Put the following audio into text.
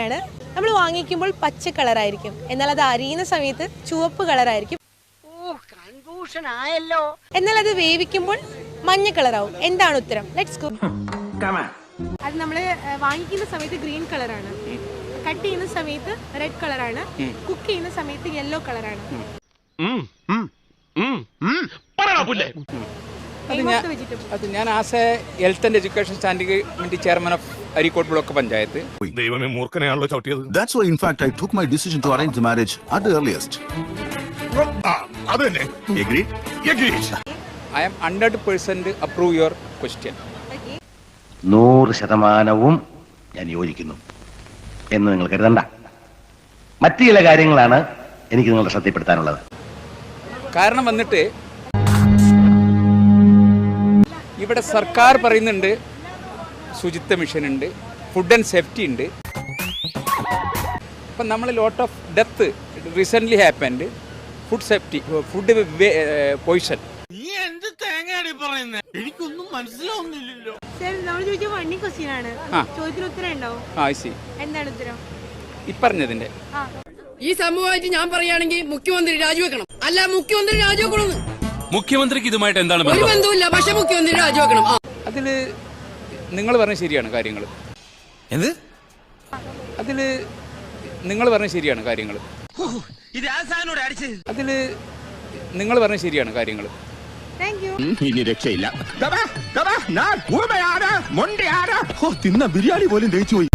ാണ് നമ്മൾ വാങ്ങിക്കുമ്പോൾ പച്ച കളറായിരിക്കും, എന്നാൽ അത് അരിയുന്ന സമയത്ത് ചുവപ്പ് കളറായിരിക്കും. എന്നാൽ അത് വേവിക്കുമ്പോൾ മഞ്ഞ കളറാവും. എന്താണ് ഉത്തരം? Let's go. അത് നമ്മൾ വാങ്ങിക്കുന്ന സമയത്ത് ഗ്രീൻ കളറാണ്, കട്ട് ചെയ്യുന്ന സമയത്ത് റെഡ് കളറാണ്, കുക്ക് ചെയ്യുന്ന സമയത്ത് യെല്ലോ കളറാണ്. അത് ഞാൻ as A health and education standing committee chairman of Areekode block panchayat. ദൈവമേ, മൂർഖനെയാണല്ലോ ചവിട്ടിയത്. That's why in fact I took my decision to arrange the marriage at the earliest. അതന്നെ. Agreed? Agreed. I am 100% approve your question. 100% ഞാൻ യോജിക്കുന്നു എന്ന് നിങ്ങൾ കരുതണ്ട. മറ്റു ചില കാര്യങ്ങളാണ് എനിക്ക് നിങ്ങളുടെ ശ്രദ്ധപ്പെടുത്താനുള്ളത്. കാരണം വന്നിട്ട് ഇവിടെ സർക്കാർ പറയുന്നുണ്ട് ശുചിത്വ മിഷൻ ഉണ്ട്, ഫുഡ് ആൻഡ് സേഫ്റ്റി ഉണ്ട്. അപ്പം നമ്മൾ lot of death recently happened, food safety, food poison. എനിക്കൊന്നും മനസ്സിലാവുന്നില്ലല്ലോ. എന്താണ് ഉത്തരം? ഇപ്പറഞ്ഞതിന്റെ ഈ സംഭവമായിട്ട് ഞാൻ പറയുകയാണെങ്കിൽ മുഖ്യമന്ത്രി രാജിവെക്കണം. അല്ല, മുഖ്യമന്ത്രി രാജിവെക്കണം. മുഖ്യമന്ത്രിക്ക് ഇതുമായിട്ട് എന്താണ് ഒരു ബന്ധവുമില്ല, പക്ഷെ മുഖ്യമന്ത്രി രാജിവെക്കണം. അതിൽ നിങ്ങൾ പറഞ്ഞ ശരിയാണ് കാര്യങ്ങൾ. അതിൽ നിങ്ങൾ പറഞ്ഞ ശരിയാണ് കാര്യങ്ങൾ. അതിൽ നിങ്ങൾ പറഞ്ഞ ശരിയാണ് കാര്യങ്ങൾ. ഇനി രക്ഷയില്ല. തിന്ന ബിരിയാണി പോലും ദഹിച്ചു പോയി.